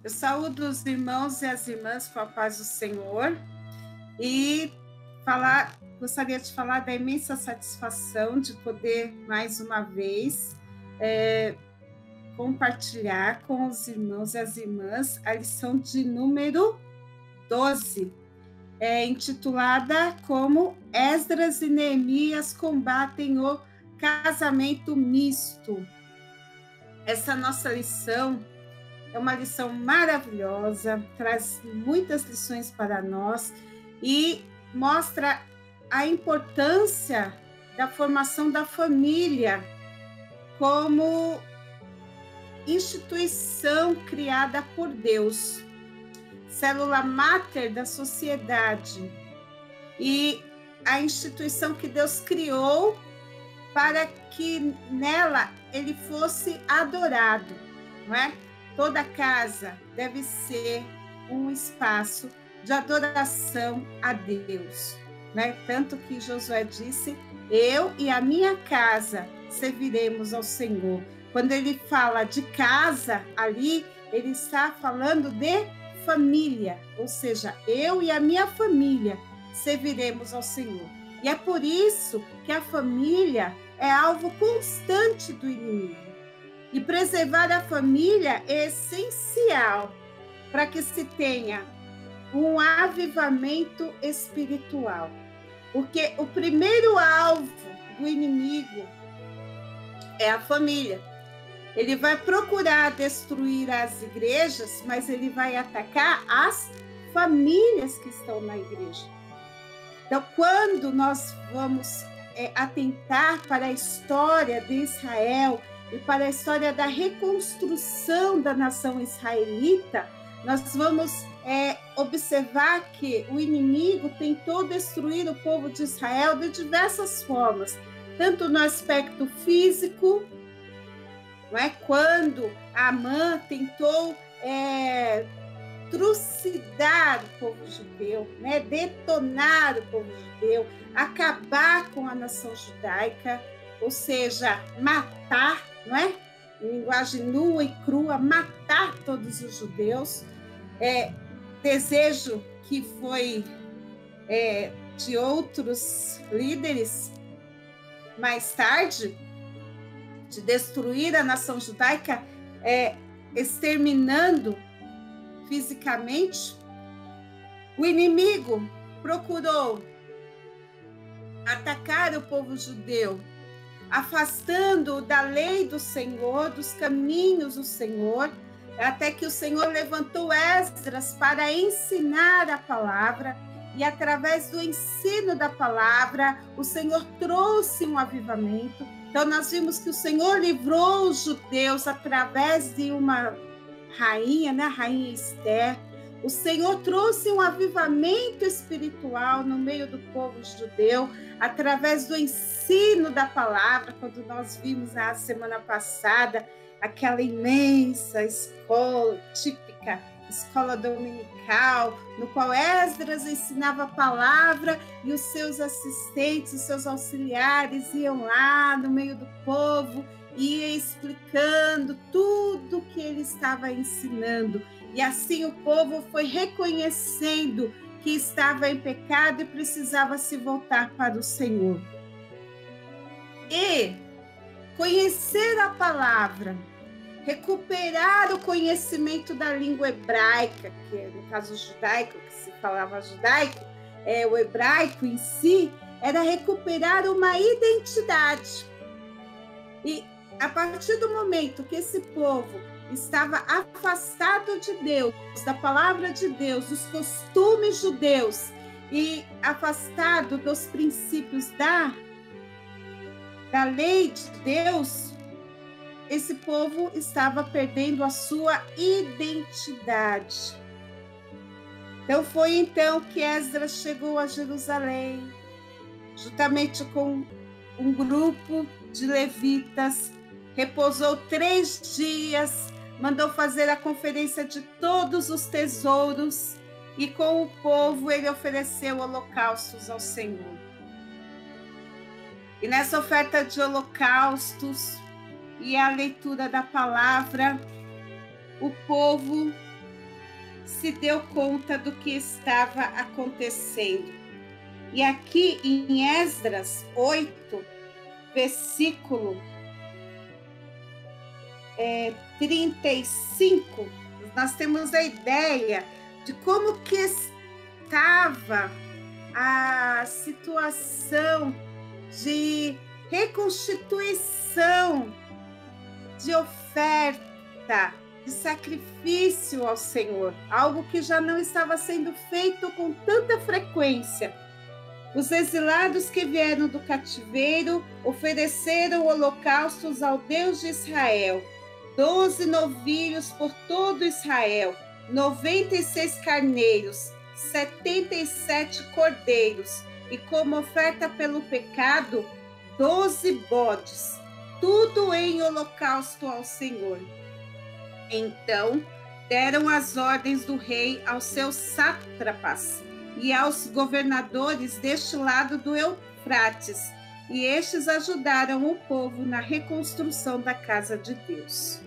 Eu saúdo os irmãos e as irmãs com a paz do Senhor e gostaria de falar da imensa satisfação de poder, mais uma vez, compartilhar com os irmãos e as irmãs a lição de número 12, intitulada como Esdras e Neemias combatem o casamento misto. Essa nossa lição é uma lição maravilhosa, traz muitas lições para nós e mostra a importância da formação da família como instituição criada por Deus, célula máter da sociedade e a instituição que Deus criou para que nela ele fosse adorado, não é? Toda casa deve ser um espaço de adoração a Deus, né? Tanto que Josué disse, eu e a minha casa serviremos ao Senhor. Quando ele fala de casa ali, ele está falando de família, ou seja, eu e a minha família serviremos ao Senhor. E é por isso que a família é alvo constante do inimigo. E preservar a família é essencial para que se tenha um avivamento espiritual. Porque o primeiro alvo do inimigo é a família. Ele vai procurar destruir as igrejas, mas ele vai atacar as famílias que estão na igreja. Então, quando nós vamos atentar para a história de Israel e para a história da reconstrução da nação israelita, nós vamos observar que o inimigo tentou destruir o povo de Israel de diversas formas, tanto no aspecto físico, não é? Quando Amã tentou trucidar o povo judeu, né? Detonar o povo judeu, acabar com a nação judaica, ou seja, matar, não é? Em linguagem nua e crua, matar todos os judeus. Desejo que foi de outros líderes mais tarde, de destruir a nação judaica, exterminando fisicamente. O inimigo procurou atacar o povo judeu, afastando da lei do Senhor, dos caminhos do Senhor, até que o Senhor levantou Esdras para ensinar a palavra, e através do ensino da palavra, o Senhor trouxe um avivamento. Então, nós vimos que o Senhor livrou os judeus através de uma rainha, né, a rainha Esther. O Senhor trouxe um avivamento espiritual no meio do povo judeu, através do ensino da palavra, quando nós vimos na semana passada aquela imensa escola, típica escola dominical, no qual Esdras ensinava a palavra e os seus assistentes, os seus auxiliares iam lá no meio do povo e ia explicando tudo que ele estava ensinando. E assim o povo foi reconhecendo que estava em pecado e precisava se voltar para o Senhor. E conhecer a palavra, recuperar o conhecimento da língua hebraica, que no caso judaico, que se falava judaico, o hebraico em si, era recuperar uma identidade. E a partir do momento que esse povo estava afastado de Deus, da palavra de Deus, dos costumes judeus e afastado dos princípios da lei de Deus, esse povo estava perdendo a sua identidade. Então foi então que Esdras chegou a Jerusalém, juntamente com um grupo de levitas, repousou 3 dias, mandou fazer a conferência de todos os tesouros e com o povo ele ofereceu holocaustos ao Senhor. E nessa oferta de holocaustos e a leitura da palavra, o povo se deu conta do que estava acontecendo. E aqui em Esdras 8, versículo 35, nós temos a ideia de como que estava a situação de reconstituição, de oferta, de sacrifício ao Senhor, algo que já não estava sendo feito com tanta frequência. Os exilados que vieram do cativeiro ofereceram holocaustos ao Deus de Israel, 12 novilhos por todo Israel, 96 carneiros, 77 cordeiros, e como oferta pelo pecado, 12 bodes, tudo em holocausto ao Senhor. Então deram as ordens do rei aos seus sátrapas e aos governadores deste lado do Eufrates, e estes ajudaram o povo na reconstrução da casa de Deus.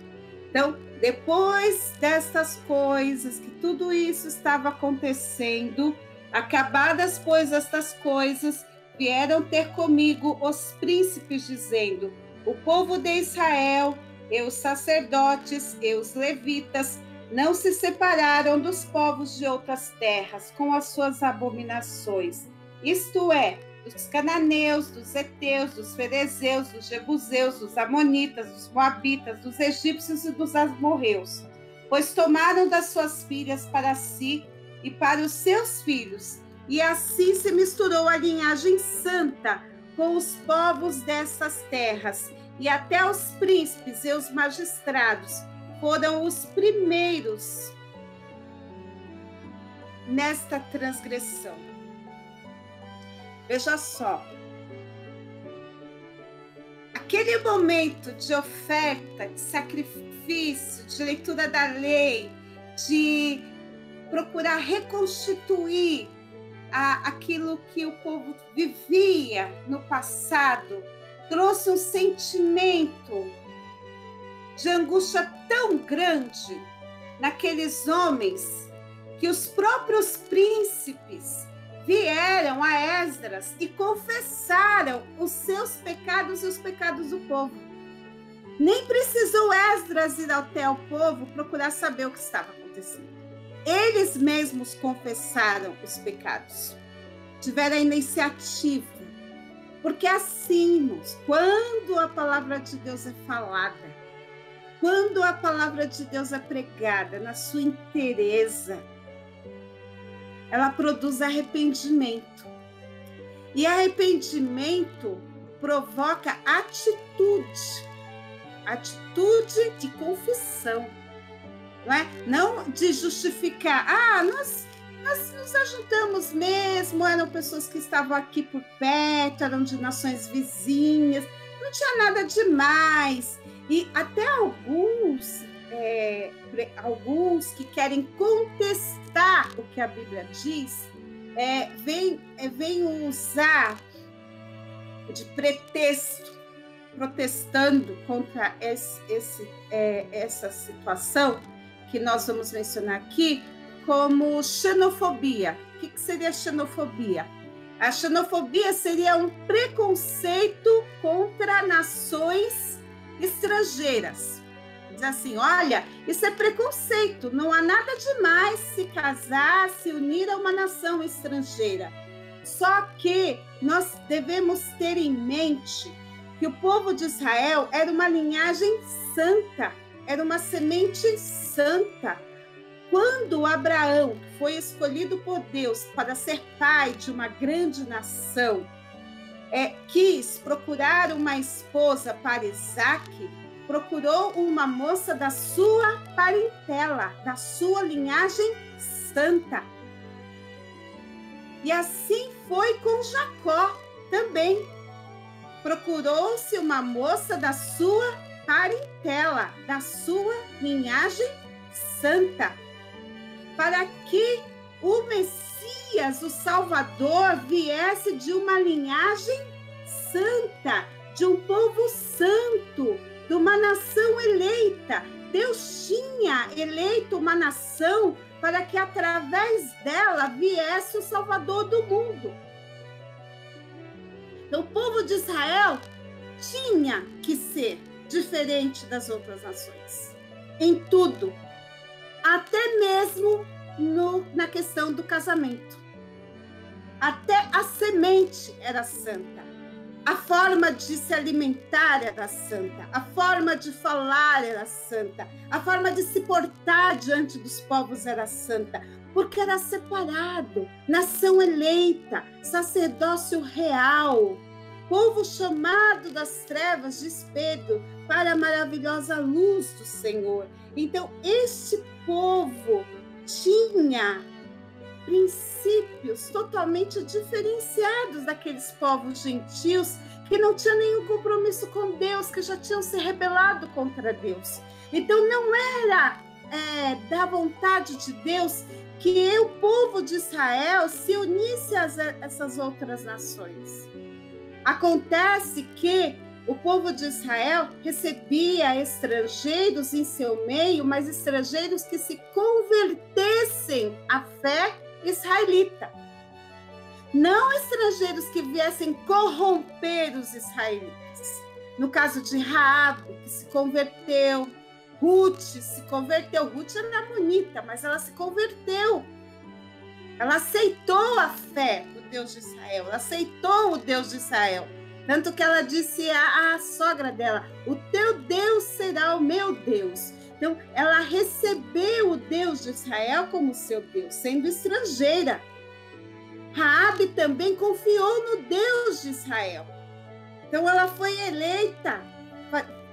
Então, depois destas coisas, que tudo isso estava acontecendo, acabadas, pois, estas coisas, vieram ter comigo os príncipes, dizendo: o povo de Israel, e os sacerdotes, e os levitas, não se separaram dos povos de outras terras com as suas abominações, isto é, dos cananeus, dos heteus, dos ferezeus, dos jebuseus, dos amonitas, dos moabitas, dos egípcios e dos amorreus, pois tomaram das suas filhas para si e para os seus filhos, e assim se misturou a linhagem santa com os povos dessas terras, e até os príncipes e os magistrados foram os primeiros nesta transgressão. Veja só, aquele momento de oferta, de sacrifício, de leitura da lei, de procurar reconstituir aquilo que o povo vivia no passado, trouxe um sentimento de angústia tão grande naqueles homens que os próprios príncipes vieram a Esdras e confessaram os seus pecados e os pecados do povo. Nem precisou Esdras ir até o povo procurar saber o que estava acontecendo. Eles mesmos confessaram os pecados, tiveram a iniciativa. Porque assim, irmãos, quando a palavra de Deus é falada, quando a palavra de Deus é pregada na sua inteireza, ela produz arrependimento. E arrependimento provoca atitude de confissão, não é? Não de justificar. Nós nos ajuntamos mesmo, eram pessoas que estavam aqui por perto, eram de nações vizinhas, não tinha nada demais. E até alguns que querem contestar o que a Bíblia diz, vêm usar de pretexto, protestando contra essa situação que nós vamos mencionar aqui, como xenofobia. O que seria xenofobia? A xenofobia seria um preconceito contra nações estrangeiras. Diz assim, olha, isso é preconceito, não há nada demais se casar, se unir a uma nação estrangeira. Só que nós devemos ter em mente que o povo de Israel era uma linhagem santa, era uma semente santa. Quando Abraão foi escolhido por Deus para ser pai de uma grande nação, quis procurar uma esposa para Isaque, procurou uma moça da sua parentela, da sua linhagem santa. E assim foi com Jacó também. Procurou-se uma moça da sua parentela, da sua linhagem santa, para que o Messias, o Salvador, viesse de uma linhagem santa, de um povo santo, de uma nação eleita. Deus tinha eleito uma nação para que através dela viesse o Salvador do mundo. Então, o povo de Israel tinha que ser diferente das outras nações, em tudo, até mesmo na questão do casamento. Até a semente era santa, a forma de se alimentar era santa, a forma de falar era santa, a forma de se portar diante dos povos era santa, porque era separado, nação eleita, sacerdócio real, povo chamado das trevas de espelho para a maravilhosa luz do Senhor. Então, este povo tinha princípios totalmente diferenciados daqueles povos gentios que não tinham nenhum compromisso com Deus, que já tinham se rebelado contra Deus. Então, não era da vontade de Deus que o povo de Israel se unisse a essas outras nações. Acontece que o povo de Israel recebia estrangeiros em seu meio, mas estrangeiros que se convertessem à fé israelita. Não estrangeiros que viessem corromper os israelitas. No caso de Raabe, que se converteu, Ruth se converteu. Ruth era bonita, mas ela se converteu. Ela aceitou a fé do Deus de Israel, ela aceitou o Deus de Israel. Tanto que ela disse à sogra dela: o teu Deus será o meu Deus. Então, ela recebeu o Deus de Israel como seu Deus, sendo estrangeira. Raabe também confiou no Deus de Israel. Então, ela foi eleita,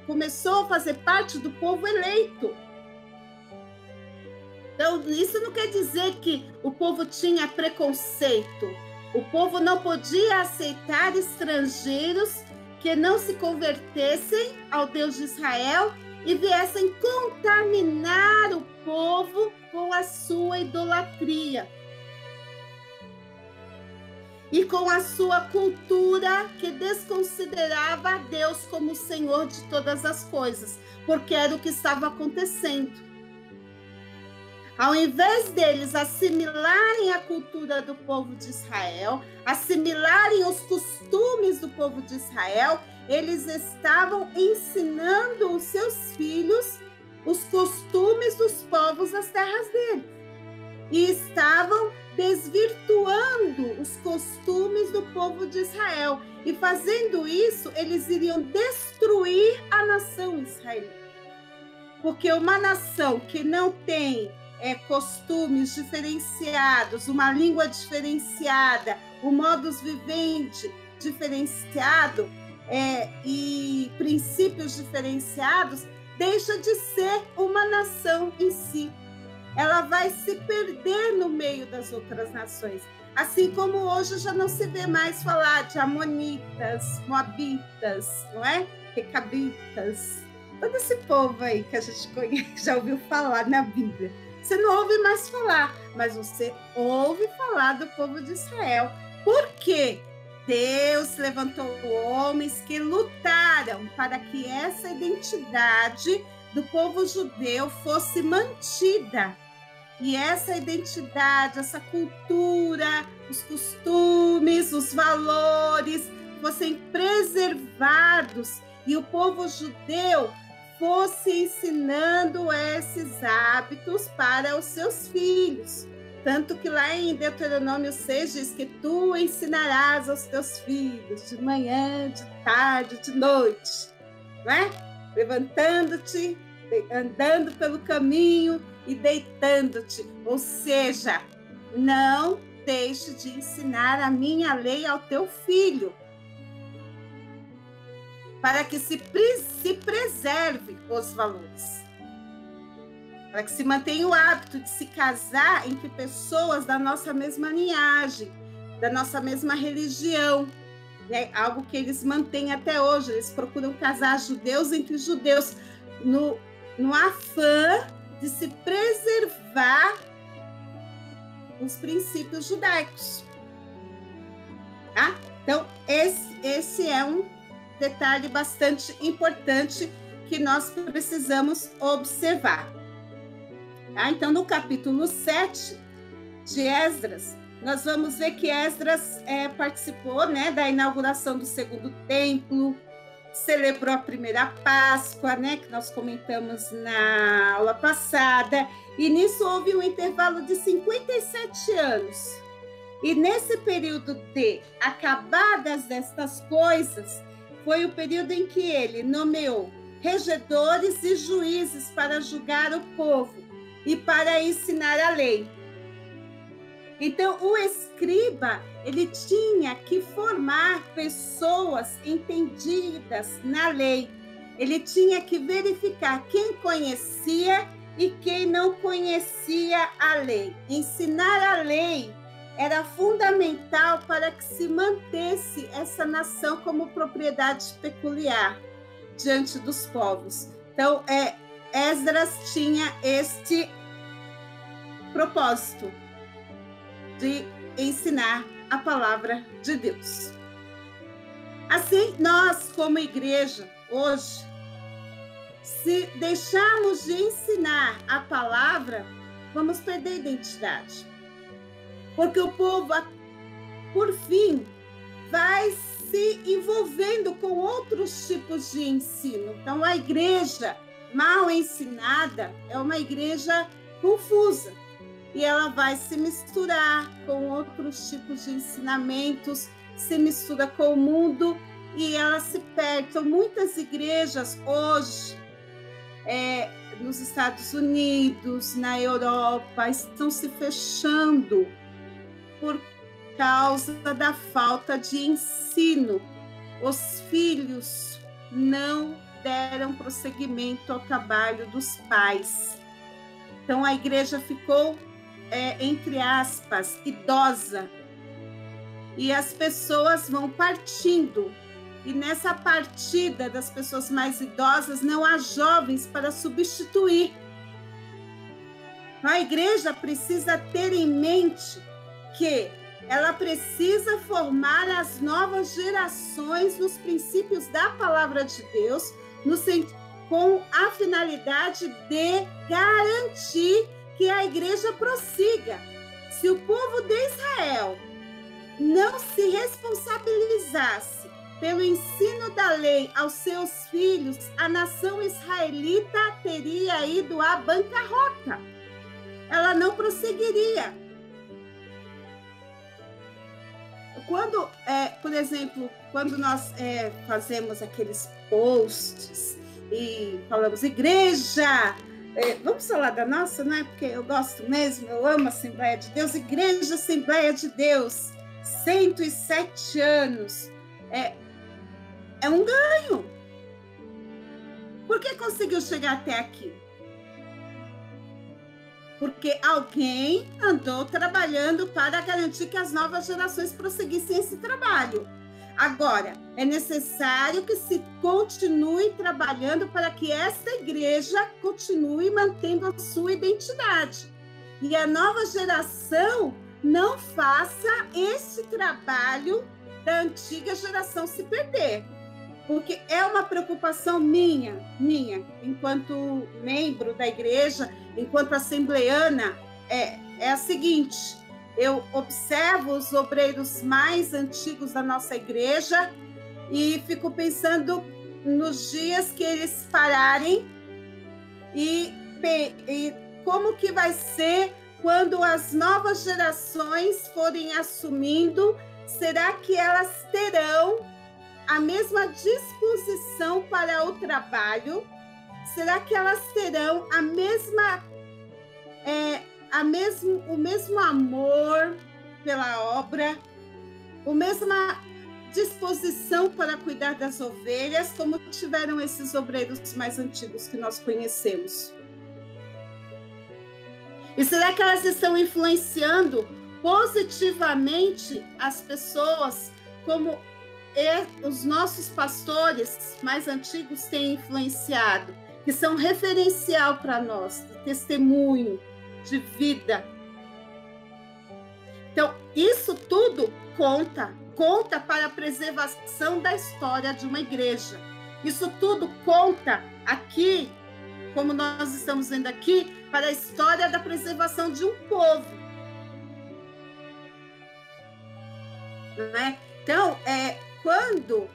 começou a fazer parte do povo eleito. Então, isso não quer dizer que o povo tinha preconceito. O povo não podia aceitar estrangeiros que não se convertessem ao Deus de Israel e viessem contaminar o povo com a sua idolatria e com a sua cultura que desconsiderava a Deus como o Senhor de todas as coisas, porque era o que estava acontecendo. Ao invés deles assimilarem a cultura do povo de Israel, assimilarem os costumes do povo de Israel, eles estavam ensinando os seus filhos os costumes dos povos das terras deles. E estavam desvirtuando os costumes do povo de Israel. E fazendo isso, eles iriam destruir a nação israelita. Porque uma nação que não tem costumes diferenciados, uma língua diferenciada, um modus vivendi diferenciado e princípios diferenciados, deixa de ser uma nação em si. Ela vai se perder no meio das outras nações. Assim como hoje já não se vê mais falar de amonitas, moabitas, não é? Recabitas, todo esse povo aí que a gente conhece, já ouviu falar na Bíblia. Você não ouve mais falar, mas você ouve falar do povo de Israel. Por quê? Deus levantou homens que lutaram para que essa identidade do povo judeu fosse mantida. E essa identidade, essa cultura, os costumes, os valores fossem preservados e o povo judeu fosse ensinando esses hábitos para os seus filhos. Tanto que lá em Deuteronômio 6 diz que tu ensinarás aos teus filhos de manhã, de tarde, de noite, não é? Levantando-te, andando pelo caminho e deitando-te. Ou seja, não deixe de ensinar a minha lei ao teu filho, para que se preserve os valores, para que se mantenha o hábito de se casar entre pessoas da nossa mesma linhagem, da nossa mesma religião, né? Algo que eles mantêm até hoje. Eles procuram casar judeus entre judeus, no afã de se preservar os princípios judaicos. Tá? Então, esse é um detalhe bastante importante que nós precisamos observar. Tá? Então, no capítulo 7 de Esdras, nós vamos ver que Esdras participou, né, da inauguração do segundo templo, celebrou a primeira Páscoa, né, que nós comentamos na aula passada, e nisso houve um intervalo de 57 anos. E nesse período de acabadas destas coisas, foi o período em que ele nomeou regedores e juízes para julgar o povo e para ensinar a lei. Então, o escriba, ele tinha que formar pessoas entendidas na lei. Ele tinha que verificar quem conhecia e quem não conhecia a lei. Ensinar a lei era fundamental para que se mantesse essa nação como propriedade peculiar diante dos povos. Então, Esdras tinha este propósito de ensinar a palavra de Deus. Assim, nós, como igreja, hoje, se deixarmos de ensinar a palavra, vamos perder a identidade. Porque o povo, por fim, vai se envolvendo com outros tipos de ensino. Então, a igreja mal ensinada é uma igreja confusa. E ela vai se misturar com outros tipos de ensinamentos, se mistura com o mundo e ela se perde. Então, muitas igrejas hoje, nos Estados Unidos, na Europa, estão se fechando por causa da falta de ensino. Os filhos não deram prosseguimento ao trabalho dos pais. Então, a igreja ficou, entre aspas, idosa. E as pessoas vão partindo. E nessa partida das pessoas mais idosas, não há jovens para substituir. A igreja precisa ter em mente que ela precisa formar as novas gerações nos princípios da palavra de Deus, com a finalidade de garantir que a igreja prossiga. Se o povo de Israel não se responsabilizasse pelo ensino da lei aos seus filhos, a nação israelita teria ido à bancarrota. Ela não prosseguiria. Quando, por exemplo, quando nós fazemos aqueles posts e falamos, igreja, vamos falar da nossa, não é? Porque eu gosto mesmo, eu amo a Assembleia de Deus, Igreja Assembleia de Deus, 107 anos, é um ganho. Por que conseguiu chegar até aqui? Porque alguém andou trabalhando para garantir que as novas gerações prosseguissem esse trabalho. Agora, é necessário que se continue trabalhando para que esta igreja continue mantendo a sua identidade. E a nova geração não faça esse trabalho da antiga geração se perder. Porque é uma preocupação minha, enquanto membro da igreja, enquanto assembleana, é a seguinte: eu observo os obreiros mais antigos da nossa igreja e fico pensando nos dias que eles pararem e como que vai ser quando as novas gerações forem assumindo. Será que elas terão a mesma disposição para o trabalho? Será que elas terão o mesmo amor pela obra, a mesma disposição para cuidar das ovelhas, como tiveram esses obreiros mais antigos que nós conhecemos? E será que elas estão influenciando positivamente as pessoas, como os nossos pastores mais antigos têm influenciado, que são referencial para nós, de testemunho, de vida? Então, isso tudo conta para a preservação da história de uma igreja. Isso tudo conta aqui como nós estamos vendo aqui, para a história da preservação de um povo. Né? Então, quando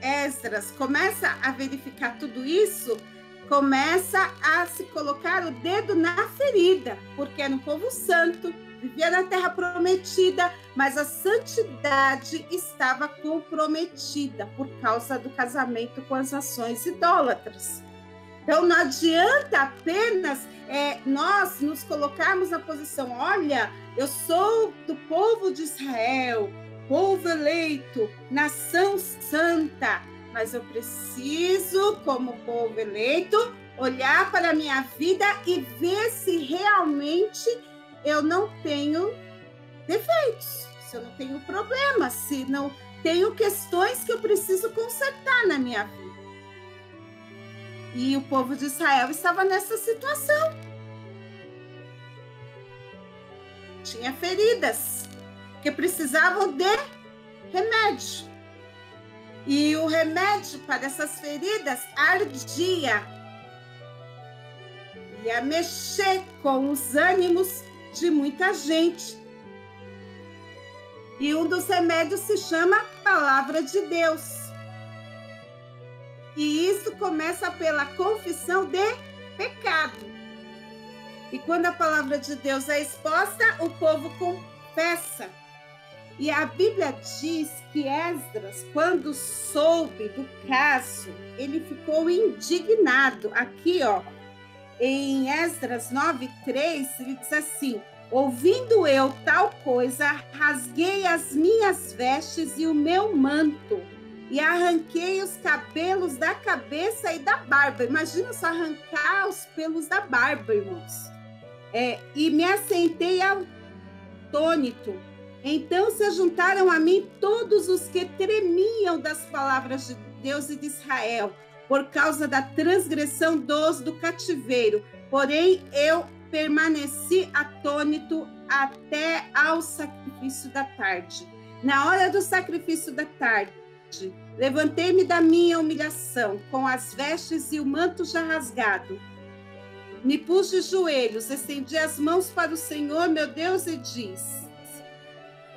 Esdras começa a verificar tudo isso, começa a se colocar o dedo na ferida, porque era um povo santo, vivia na terra prometida, mas a santidade estava comprometida por causa do casamento com as nações idólatras. Então, não adianta apenas nós nos colocarmos na posição, olha, eu sou do povo de Israel, povo eleito, nação santa, mas eu preciso, como povo eleito, olhar para a minha vida e ver se realmente eu não tenho defeitos, se eu não tenho problemas, se não tenho questões que eu preciso consertar na minha vida. E o povo de Israel estava nessa situação. Tinha feridas que precisavam de remédio. E o remédio para essas feridas ardia. Ia mexer com os ânimos de muita gente. E um dos remédios se chama Palavra de Deus. E isso começa pela confissão de pecado. E quando a palavra de Deus é exposta, o povo confessa. E a Bíblia diz que Esdras, quando soube do caso, ele ficou indignado. Aqui, ó, em Esdras 9:3, ele diz assim: ouvindo eu tal coisa, rasguei as minhas vestes e o meu manto, e arranquei os cabelos da cabeça e da barba. Imagina só arrancar os pelos da barba, irmãos. E me assentei atônito. Então se juntaram a mim todos os que tremiam das palavras de Deus e de Israel, por causa da transgressão do cativeiro. Porém, eu permaneci atônito até ao sacrifício da tarde. Na hora do sacrifício da tarde, levantei-me da minha humilhação, com as vestes e o manto já rasgado. Me pus de joelhos, estendi as mãos para o Senhor, meu Deus, e disse: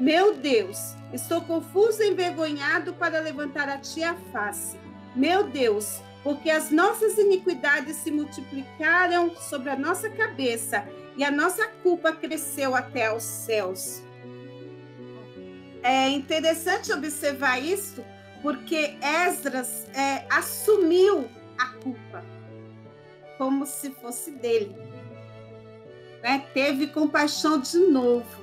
meu Deus, estou confuso e envergonhado para levantar a ti a face. Meu Deus, porque as nossas iniquidades se multiplicaram sobre a nossa cabeça e a nossa culpa cresceu até aos céus. É interessante observar isso, porque Esdras assumiu a culpa como se fosse dele. Teve compaixão de novo,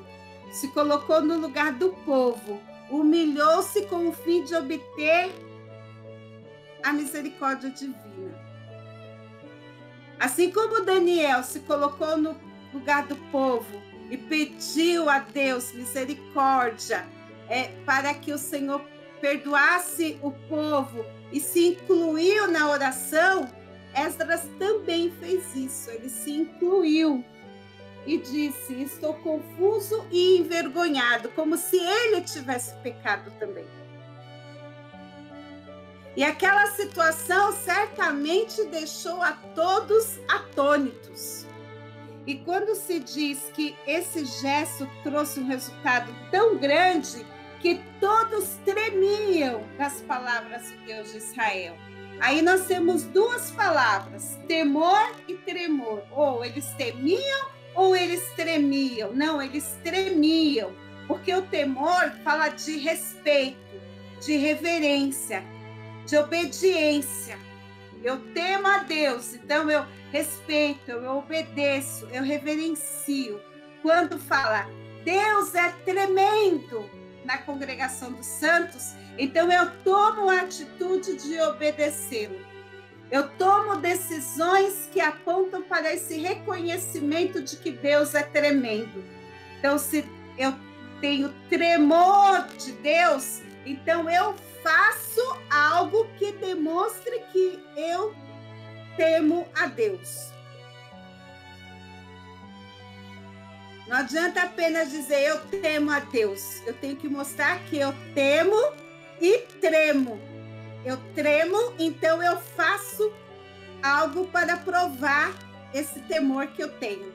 se colocou no lugar do povo, humilhou-se com o fim de obter a misericórdia divina. Assim como Daniel se colocou no lugar do povo e pediu a Deus misericórdia para que o Senhor perdoasse o povo e se incluiu na oração, Esdras também fez isso. Ele se incluiu e disse: estou confuso e envergonhado, como se ele tivesse pecado também. E aquela situação certamente deixou a todos atônitos. E quando se diz que esse gesto trouxe um resultado tão grande que todos tremiam das palavras de Deus de Israel. Aí nós temos duas palavras, temor e tremor. Ou eles temiam ou eles tremiam. Não, eles tremiam, porque o temor fala de respeito, de reverência, de obediência. Eu temo a Deus, então eu respeito, eu obedeço, eu reverencio. Quando fala Deus é tremendo na congregação dos santos, então eu tomo a atitude de obedecê-lo. Eu tomo decisões que apontam para esse reconhecimento de que Deus é tremendo. Então, se eu tenho tremor de Deus, então eu faço algo que demonstre que eu temo a Deus. Não adianta apenas dizer eu temo a Deus. Eu tenho que mostrar que eu temo e tremo. Eu tremo, então eu faço algo para provar esse temor que eu tenho.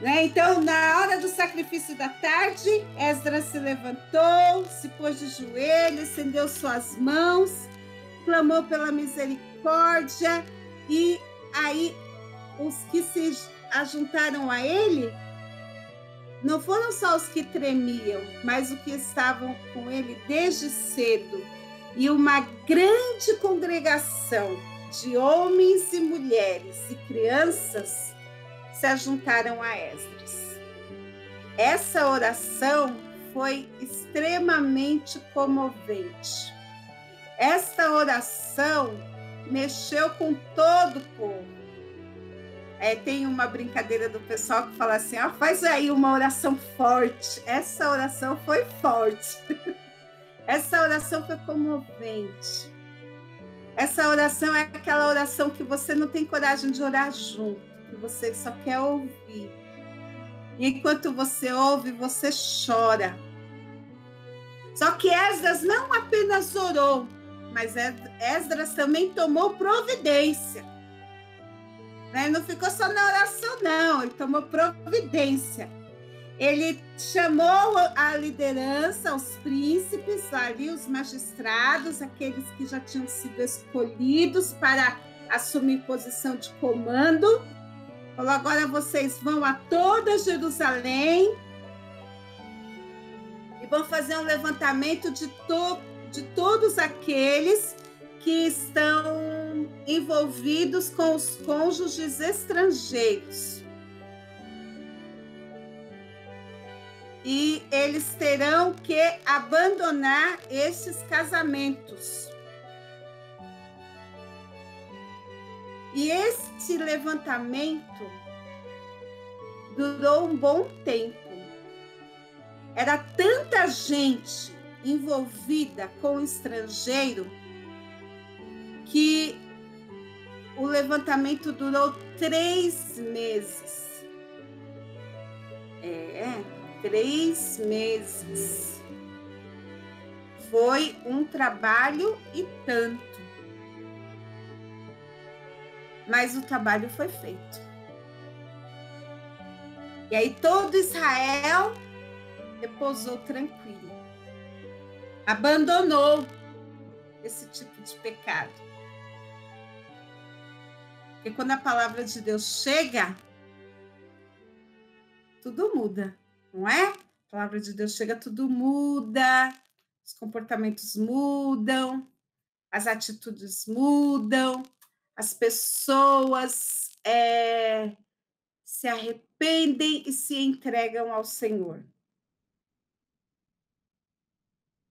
Né? Então, na hora do sacrifício da tarde, Esdras se levantou, se pôs de joelhos, estendeu suas mãos, clamou pela misericórdia, e aí os que se ajuntaram a ele não foram só os que tremiam, mas os que estavam com ele desde cedo. E uma grande congregação de homens e mulheres e crianças se ajuntaram a Esdras. Essa oração foi extremamente comovente. Esta oração mexeu com todo o povo. Tem uma brincadeira do pessoal que fala assim, faz aí uma oração forte. Essa oração foi forte. Essa oração foi comovente. Essa oração é aquela oração que você não tem coragem de orar junto, que você só quer ouvir. E enquanto você ouve, você chora. Só que Esdras não apenas orou, mas Esdras também tomou providência. Não ficou só na oração, não. Ele tomou providência. Ele chamou a liderança, os príncipes, ali, os magistrados, aqueles que já tinham sido escolhidos para assumir posição de comando. Falou, agora vocês vão a toda Jerusalém e vão fazer um levantamento de todos aqueles que estão envolvidos com os cônjuges estrangeiros. E eles terão que abandonar esses casamentos. E este levantamento durou um bom tempo. Era tanta gente envolvida com o estrangeiro que o levantamento durou 3 meses. 3 meses. Foi um trabalho e tanto. Mas o trabalho foi feito. E aí todo Israel repousou tranquilo. Abandonou esse tipo de pecado. Porque quando a palavra de Deus chega, tudo muda, não é? A palavra de Deus chega, tudo muda, os comportamentos mudam, as atitudes mudam, as pessoas se arrependem e se entregam ao Senhor.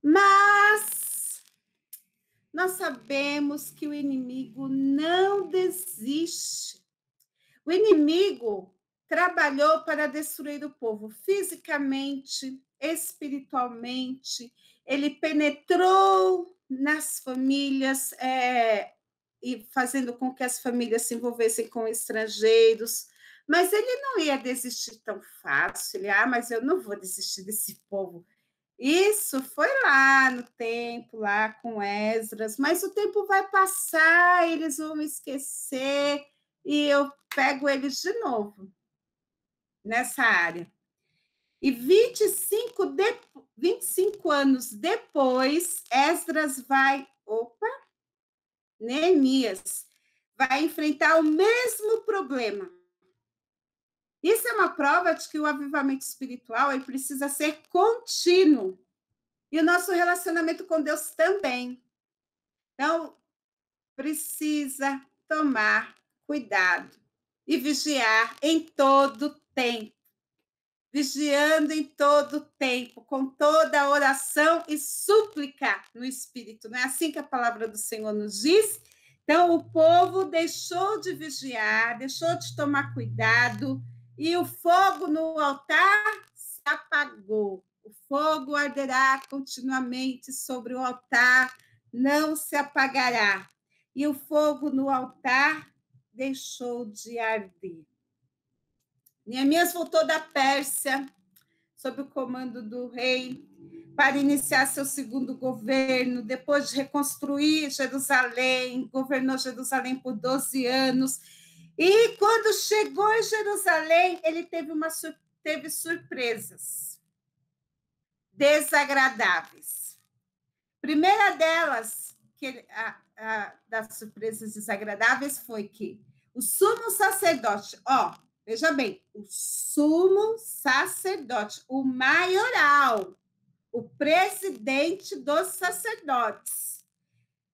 Mas nós sabemos que o inimigo não desiste. O inimigo trabalhou para destruir o povo fisicamente, espiritualmente. Ele penetrou nas famílias, e fazendo com que as famílias se envolvessem com estrangeiros. Mas ele não ia desistir tão fácil. Mas eu não vou desistir desse povo. Isso foi lá no tempo, lá com Esdras, mas o tempo vai passar, eles vão esquecer, e eu pego eles de novo nessa área. E 25 anos depois, Esdras Neemias vai enfrentar o mesmo problema. Isso é uma prova de que o avivamento espiritual ele precisa ser contínuo. E o nosso relacionamento com Deus também. Então, precisa tomar cuidado e vigiar em todo tempo. Vigiando em todo tempo, com toda a oração e súplica no Espírito. Não é assim que a palavra do Senhor nos diz? Então, o povo deixou de vigiar, deixou de tomar cuidado, e o fogo no altar se apagou. O fogo arderá continuamente sobre o altar, não se apagará. E o fogo no altar deixou de arder. Neemias voltou da Pérsia, sob o comando do rei, para iniciar seu segundo governo, depois de reconstruir Jerusalém, governou Jerusalém por 12 anos. E quando chegou em Jerusalém, ele teve surpresas desagradáveis. Primeira delas, das surpresas desagradáveis, foi que o sumo sacerdote, veja bem, o sumo sacerdote, o maioral, o presidente dos sacerdotes,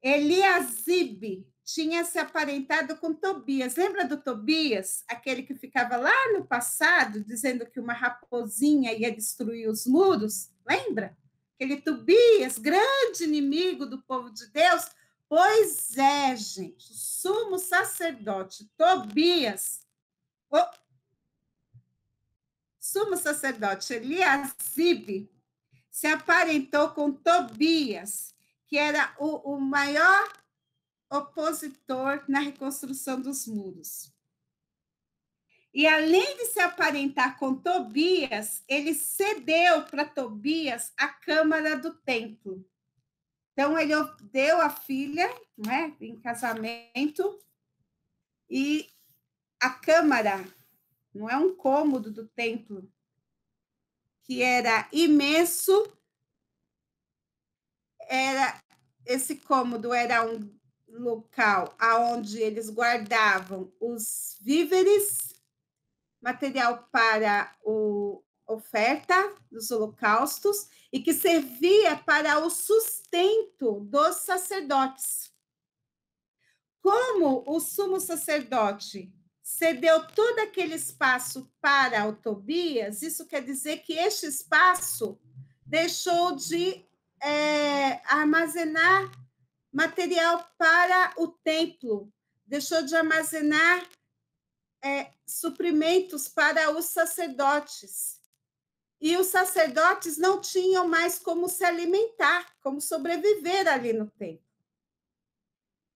Eliasibe, tinha se aparentado com Tobias. Lembra do Tobias? Aquele que ficava lá no passado, dizendo que uma raposinha ia destruir os muros? Lembra? Aquele Tobias, grande inimigo do povo de Deus. Pois é, gente, o sumo sacerdote Tobias, o sumo sacerdote Eliasibe, se aparentou com Tobias, que era o maior opositor na reconstrução dos muros. E além de se aparentar com Tobias, ele cedeu para Tobias a câmara do templo. Então, ele deu a filha, né, em casamento, e a câmara, não é um cômodo do templo, que era imenso, esse cômodo era um local onde eles guardavam os víveres, material para oferta dos holocaustos, e que servia para o sustento dos sacerdotes. Como o sumo sacerdote cedeu todo aquele espaço para o Tobias, isso quer dizer que este espaço deixou de armazenar material para o templo, deixou de armazenar suprimentos para os sacerdotes. E os sacerdotes não tinham mais como se alimentar, como sobreviver ali no templo.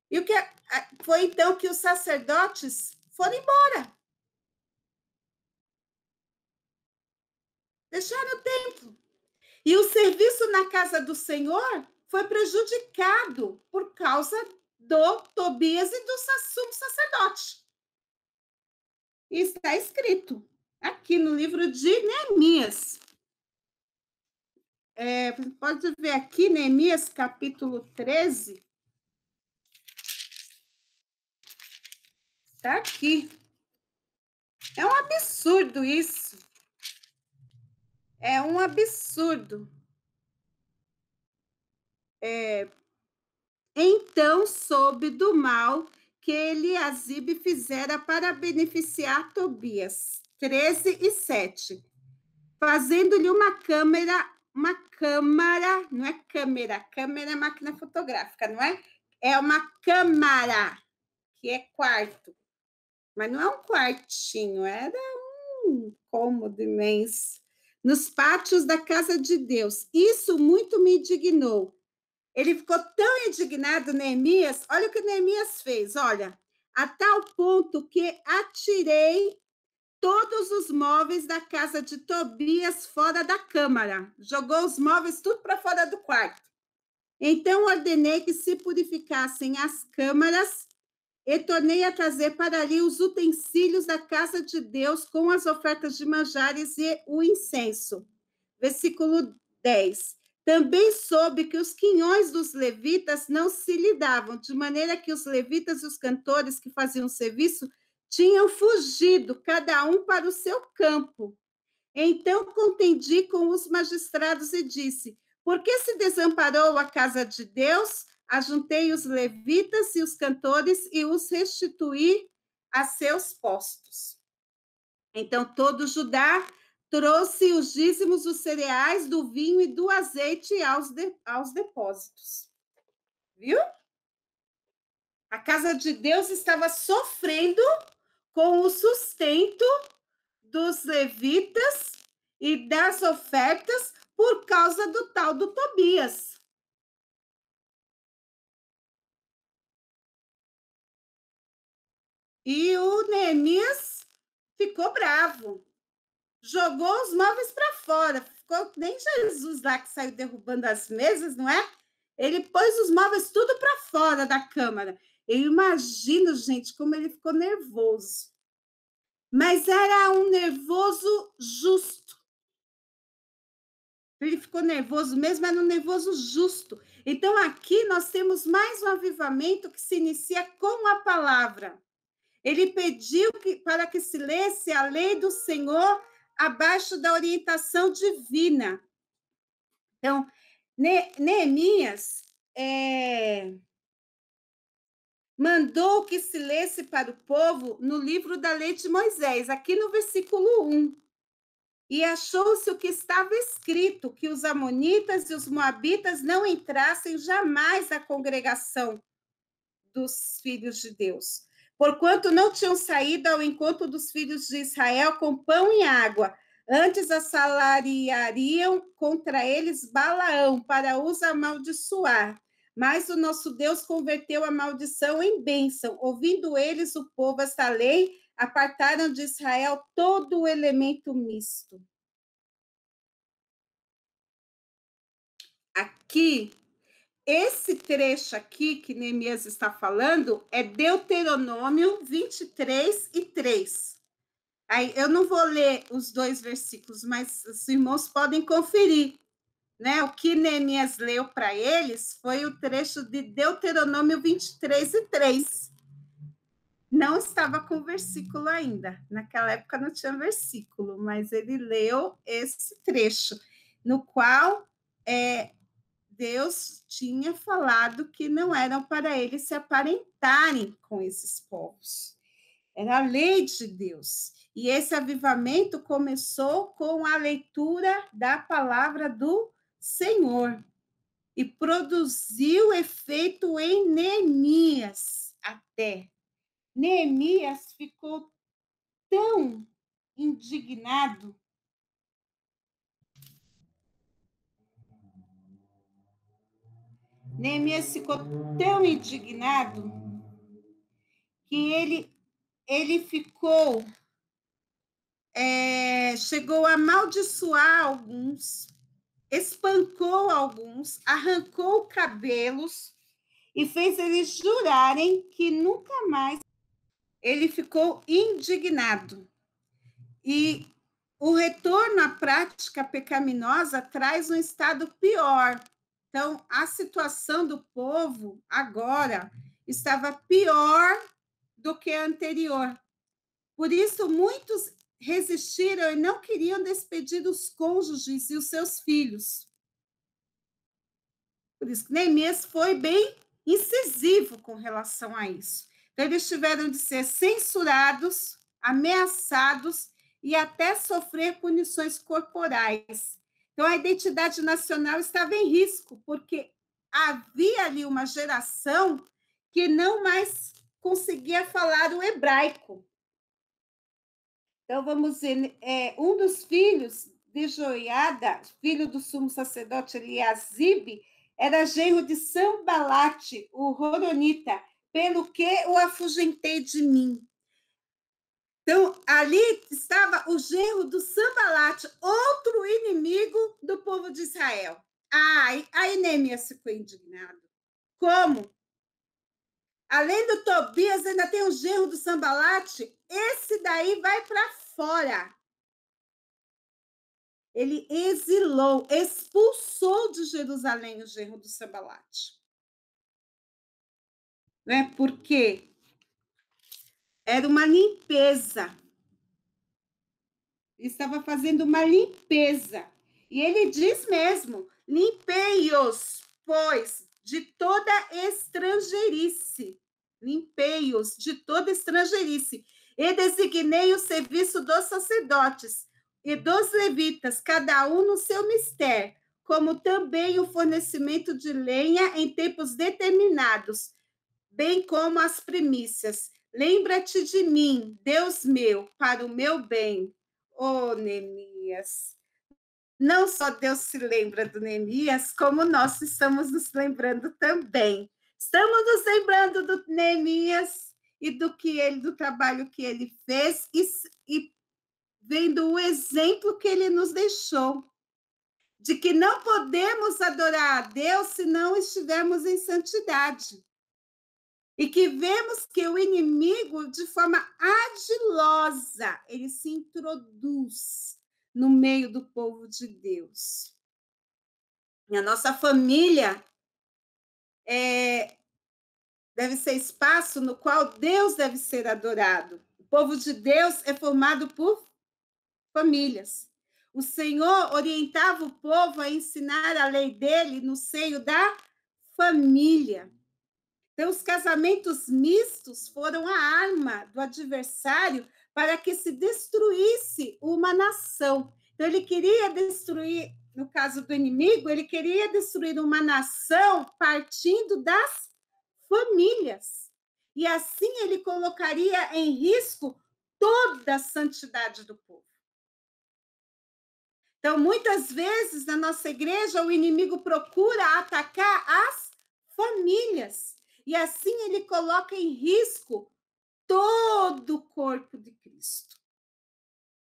E o que foi então que os sacerdotes foram embora. Deixaram o templo. E o serviço na casa do Senhor foi prejudicado por causa do Tobias e do sumo sacerdote. E está escrito aqui no livro de Neemias. Pode ver aqui, Neemias, capítulo 13. Está aqui. É um absurdo isso. É um absurdo. Então soube do mal que Eliasibe fizera para beneficiar Tobias. 13 e 7. Fazendo-lhe uma câmara, não é câmera é máquina fotográfica, não é? É uma câmara, que é quarto. Mas não é um quartinho, era um cômodo imenso. Nos pátios da casa de Deus. Isso muito me indignou. Ele ficou tão indignado, Neemias. Olha o que Neemias fez, olha. A tal ponto que atirei todos os móveis da casa de Tobias fora da câmara. Jogou os móveis tudo para fora do quarto. Então ordenei que se purificassem as câmaras e tornei a trazer para ali os utensílios da casa de Deus com as ofertas de manjares e o incenso. Versículo 10. Também soube que os quinhões dos levitas não se lhe davam, de maneira que os levitas e os cantores que faziam serviço tinham fugido, cada um para o seu campo. Então contendi com os magistrados e disse: por que se desamparou a casa de Deus? Ajuntei os levitas e os cantores e os restituí a seus postos. Então todo Judá trouxe os dízimos dos cereais, do vinho e do azeite aos depósitos. Viu? A casa de Deus estava sofrendo com o sustento dos levitas e das ofertas por causa do tal do Tobias. E o Neemias ficou bravo. jogou os móveis para fora. Ficou nem Jesus lá que saiu derrubando as mesas, não é? Ele pôs os móveis tudo para fora da câmara. Eu imagino, gente, como ele ficou nervoso. Mas era um nervoso justo. Ele ficou nervoso mesmo, era um nervoso justo. Então, aqui nós temos mais um avivamento que se inicia com a palavra. Ele pediu para que se lesse a lei do Senhor abaixo da orientação divina. Então, Neemias mandou que se lesse para o povo no livro da lei de Moisés, aqui no versículo 1. E achou-se o que estava escrito, que os amonitas e os moabitas não entrassem jamais na congregação dos filhos de Deus, porquanto não tinham saído ao encontro dos filhos de Israel com pão e água, antes assalariariam contra eles Balaão, para os amaldiçoar. Mas o nosso Deus converteu a maldição em bênção. Ouvindo eles, o povo, esta lei, apartaram de Israel todo o elemento misto. Aqui, esse trecho aqui que Neemias está falando é Deuteronômio 23 e 3. Aí, eu não vou ler os dois versículos, mas os irmãos podem conferir. Né? O que Neemias leu para eles foi o trecho de Deuteronômio 23 e 3. Não estava com versículo ainda. Naquela época não tinha versículo, mas ele leu esse trecho, no qual Deus tinha falado que não eram para eles se aparentarem com esses povos. Era a lei de Deus. E esse avivamento começou com a leitura da palavra do Senhor e produziu efeito em Neemias até. Neemias ficou tão indignado. Neemias ficou tão indignado que ele ficou, chegou a amaldiçoar alguns, espancou alguns, arrancou cabelos e fez eles jurarem que nunca mais. Ele ficou indignado. E o retorno à prática pecaminosa traz um estado pior. Então, a situação do povo agora estava pior do que a anterior. Por isso, muitos resistiram e não queriam despedir os cônjuges e os seus filhos. Por isso, Neemias foi bem incisivo com relação a isso. Então, eles tiveram de ser censurados, ameaçados e até sofrer punições corporais. Então, a identidade nacional estava em risco, porque havia ali uma geração que não mais conseguia falar o hebraico. Então, vamos ver, um dos filhos de Joiada, filho do sumo sacerdote Eliasibe, era genro de Sambalate, o Roronita, pelo que o afugentei de mim. Então, ali estava o genro do Sambalate, outro inimigo do povo de Israel. Aí Neemias ficou indignado. Como? Além do Tobias, ainda tem o genro do Sambalate, esse daí vai para fora. Ele exilou, expulsou de Jerusalém o genro do Sambalate. Né? Porque era uma limpeza. Ele estava fazendo uma limpeza. E ele diz mesmo, limpei-os, pois, de toda estrangeirice. Limpei-os de toda estrangeirice. E designei o serviço dos sacerdotes e dos levitas, cada um no seu mistério, como também o fornecimento de lenha em tempos determinados, bem como as primícias. Lembra-te de mim, Deus meu, para o meu bem. Oh, Neemias. Não só Deus se lembra do Neemias, como nós estamos nos lembrando também. Estamos nos lembrando do Neemias e do trabalho que ele fez e vendo o exemplo que ele nos deixou, de que não podemos adorar a Deus se não estivermos em santidade. E que vemos que o inimigo, de forma ardilosa, ele se introduz no meio do povo de Deus. E a nossa família deve ser espaço no qual Deus deve ser adorado. O povo de Deus é formado por famílias. O Senhor orientava o povo a ensinar a lei dele no seio da família. Então, os casamentos mistos foram a arma do adversário para que se destruísse uma nação. Então, ele queria destruir, no caso do inimigo, ele queria destruir uma nação partindo das famílias. E assim ele colocaria em risco toda a santidade do povo. Então, muitas vezes, na nossa igreja, o inimigo procura atacar as famílias. E assim ele coloca em risco todo o corpo de Cristo.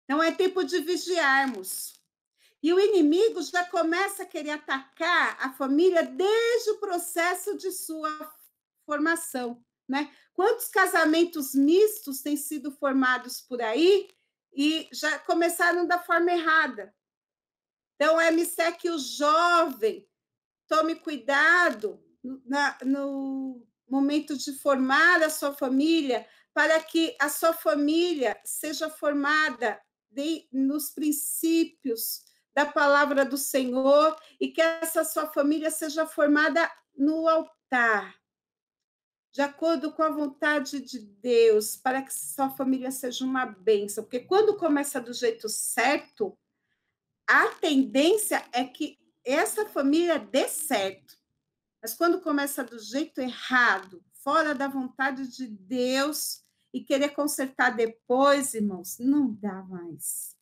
Então, é tempo de vigiarmos. E o inimigo já começa a querer atacar a família desde o processo de sua formação, né? Quantos casamentos mistos têm sido formados por aí e já começaram da forma errada? Então, é necessário que o jovem tome cuidado no momento de formar a sua família, para que a sua família seja formada nos princípios da palavra do Senhor e que essa sua família seja formada no altar, de acordo com a vontade de Deus, para que sua família seja uma bênção. Porque quando começa do jeito certo, a tendência é que essa família dê certo. Mas quando começa do jeito errado, fora da vontade de Deus, e querer consertar depois, irmãos, não dá mais.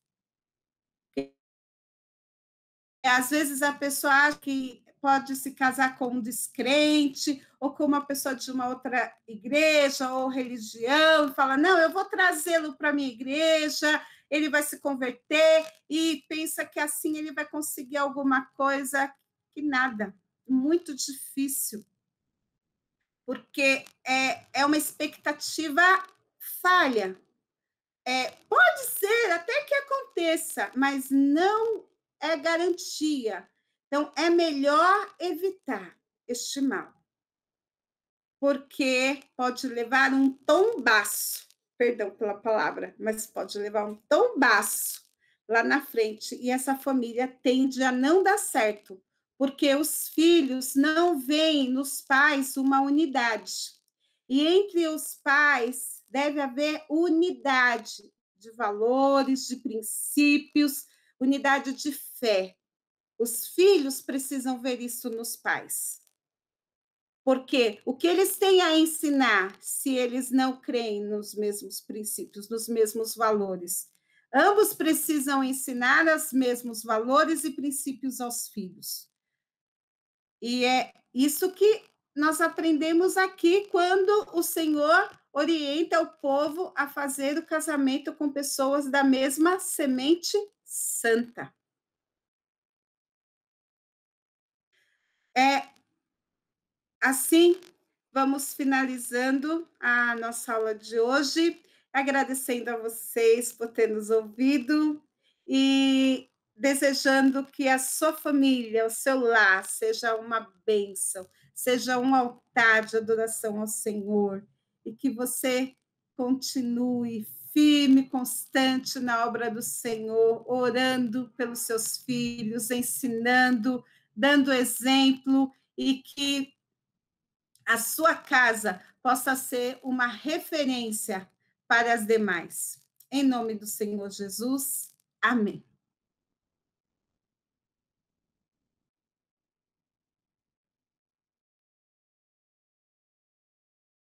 Às vezes a pessoa acha que pode se casar com um descrente ou com uma pessoa de uma outra igreja ou religião, e fala, não, eu vou trazê-lo para a minha igreja, ele vai se converter, e pensa que assim ele vai conseguir alguma coisa, que nada, muito difícil, porque é uma expectativa falha. Pode ser até que aconteça, mas não é garantia. Então, é melhor evitar este mal, porque pode levar um tombaço, perdão pela palavra, mas pode levar um tombaço lá na frente, e essa família tende a não dar certo, porque os filhos não veem nos pais uma unidade. E entre os pais deve haver unidade de valores, de princípios, unidade de fé. Os filhos precisam ver isso nos pais. Porque o que eles têm a ensinar se eles não creem nos mesmos princípios, nos mesmos valores? Ambos precisam ensinar os mesmos valores e princípios aos filhos. E é isso que nós aprendemos aqui quando o Senhor orienta o povo a fazer o casamento com pessoas da mesma semente santa. Assim, vamos finalizando a nossa aula de hoje, agradecendo a vocês por ter nos ouvido e desejando que a sua família, o seu lar, seja uma bênção, seja um altar de adoração ao Senhor, e que você continue firme, constante na obra do Senhor, orando pelos seus filhos, ensinando, dando exemplo, e que a sua casa possa ser uma referência para as demais. Em nome do Senhor Jesus, amém.